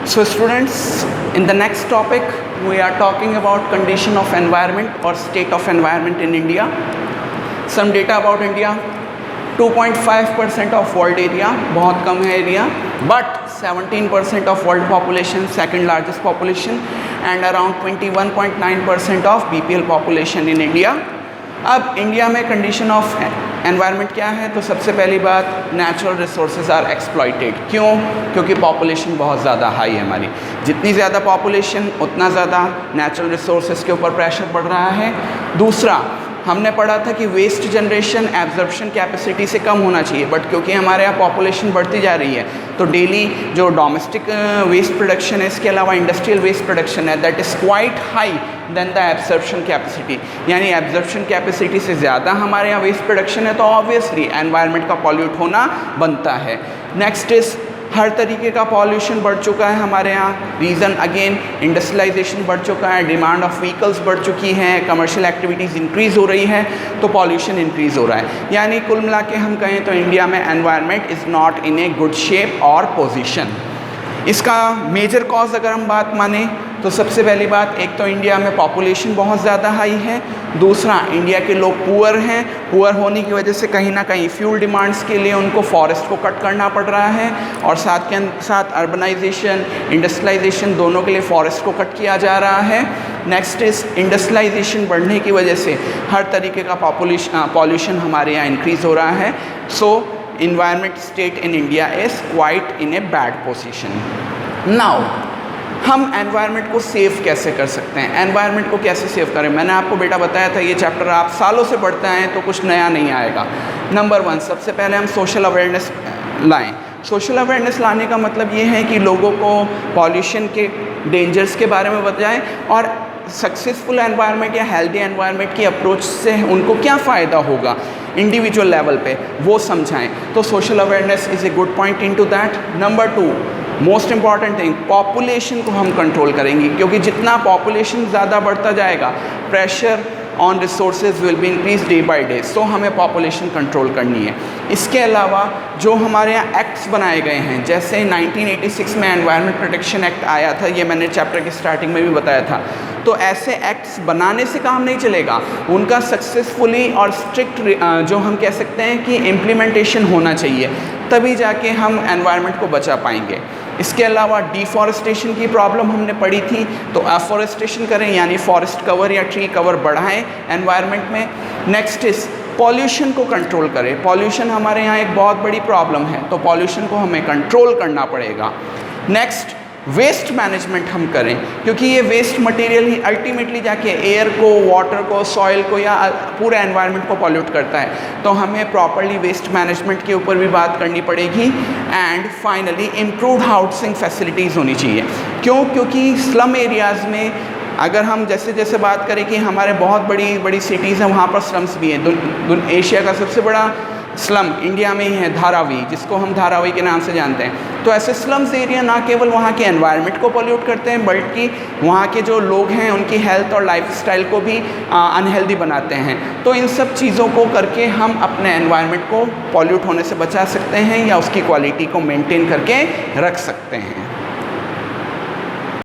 So students, in the next topic we are talking about condition of environment or state of environment in India. Some data about India. 2.5% of world area, बहुत कम है area, but 17% of world population, second largest population, and around 21.9% of BPL population in India. अब India में condition of environment क्या है? तो सबसे पहली बात, नेचुरल रिसोर्सेज आर एक्सप्लॉइटेड। क्यों? क्योंकि पॉपुलेशन बहुत ज़्यादा हाई है हमारी। जितनी ज़्यादा पॉपुलेशन उतना ज़्यादा नेचुरल रिसोर्सेज के ऊपर प्रेशर पड़ रहा है। दूसरा, हमने पढ़ा था कि वेस्ट जनरेशन एब्जॉर्प्शन कैपेसिटी से कम होना चाहिए, बट क्योंकि हमारे यहाँ पॉपुलेशन बढ़ती जा रही है तो डेली जो डोमेस्टिक वेस्ट प्रोडक्शन है, इसके अलावा इंडस्ट्रियल वेस्ट प्रोडक्शन है, that is quite high than the absorption capacity. यानी एब्जॉर्प्शन कैपेसिटी से ज़्यादा हमारे यहाँ वेस्ट प्रोडक्शन है तो ऑब्वियसली एनवायरनमेंट का पॉल्यूट होना बनता है। नेक्स्ट इज़, हर तरीके का पॉल्यूशन बढ़ चुका है हमारे यहाँ। रीज़न अगेन, इंडस्ट्रियलाइजेशन बढ़ चुका है, डिमांड ऑफ व्हीकल्स बढ़ चुकी हैं, कमर्शियल एक्टिविटीज़ इंक्रीज़ हो रही है तो पॉल्यूशन इंक्रीज़ हो रहा है। यानी कुल मिला के हम कहें तो इंडिया में environment is not in a good shape और पोजीशन। इसका मेजर कॉज अगर हम बात माने तो सबसे पहली बात, एक तो इंडिया में पॉपुलेशन बहुत ज़्यादा हाई है। दूसरा, इंडिया के लोग पुअर हैं। पुअर होने की वजह से कहीं ना कहीं फ्यूल डिमांड्स के लिए उनको फॉरेस्ट को कट करना पड़ रहा है, और साथ के साथ अर्बनाइजेशन, इंडस्ट्रियलाइजेशन दोनों के लिए फॉरेस्ट को कट किया जा रहा है। नेक्स्ट इज़, इंडस्ट्रियलाइजेशन बढ़ने की वजह से हर तरीके का पॉल्यूशन हमारे यहाँ इंक्रीज़ हो रहा है। सो environment state in India is quite in a bad position. Now, हम एनवायरनमेंट को सेव कैसे कर सकते हैं? एनवायरनमेंट को कैसे सेव करें? मैंने आपको बेटा बताया था ये चैप्टर आप सालों से पढ़ते हैं तो कुछ नया नहीं आएगा। नंबर 1, सबसे पहले हम सोशल अवेयरनेस लाएं। सोशल अवेयरनेस लाने का मतलब ये है कि लोगों को पॉल्यूशन के डेंजर्स के बारे में बताएं और सक्सेसफुल एनवायरनमेंट या हेल्दी एनवायरनमेंट की अप्रोच से उनको क्या फ़ायदा होगा इंडिविजुअल लेवल पे वो समझाएं। तो social awareness is a good point into that. Number 2, most important thing, population को हम कंट्रोल करेंगे, क्योंकि जितना पॉपुलेशन ज़्यादा बढ़ता जाएगा pressure on resources will be increase day by day. So हमें पॉपुलेशन कंट्रोल करनी है। इसके अलावा जो हमारे यहाँ एक्ट्स बनाए गए हैं, जैसे 1986 में एनवायरनमेंट प्रोटेक्शन एक्ट आया था, ये मैंने चैप्टर की स्टार्टिंग में भी बताया था। तो ऐसे एक्ट्स बनाने से काम नहीं चलेगा, उनका सक्सेसफुली और स्ट्रिक्ट जो हम कह सकते हैं कि इम्प्लीमेंटेशन होना चाहिए, तभी जाके हम एनवायरनमेंट को बचा पाएंगे। इसके अलावा डिफॉरेस्टेशन की प्रॉब्लम हमने पढ़ी थी, तो एफॉरेस्टेशन करें, यानी फॉरेस्ट कवर या ट्री कवर बढ़ाएं एनवायरनमेंट में। नेक्स्ट इज़, पॉल्यूशन को कंट्रोल करें। पॉल्यूशन हमारे यहाँ एक बहुत बड़ी प्रॉब्लम है, तो पॉल्यूशन को हमें कंट्रोल करना पड़ेगा। नेक्स्ट, वेस्ट मैनेजमेंट हम करें, क्योंकि ये वेस्ट मटेरियल ही अल्टीमेटली जाके एयर को, वाटर को, सॉइल को या पूरे एनवायरनमेंट को पॉल्यूट करता है। तो हमें प्रॉपरली वेस्ट मैनेजमेंट के ऊपर भी बात करनी पड़ेगी। And finally, improved housing facilities होनी चाहिए। क्यों? क्योंकि स्लम एरियाज़ में अगर हम जैसे जैसे बात करें कि हमारे बहुत बड़ी बड़ी सिटीज़ हैं, वहाँ पर स्लम्स भी हैं। एशिया का सबसे बड़ा स्लम इंडिया में ही है, धारावी, जिसको हम धारावी के नाम से जानते हैं। तो ऐसे स्लम्स एरिया ना केवल वहाँ के एनवायरनमेंट को पॉल्यूट करते हैं, बल्कि वहाँ के जो लोग हैं उनकी हेल्थ और लाइफस्टाइल को भी अनहेल्दी बनाते हैं। तो इन सब चीज़ों को करके हम अपने एनवायरनमेंट को पॉल्यूट होने से बचा सकते हैं या उसकी क्वालिटी को मेंटेन करके रख सकते हैं।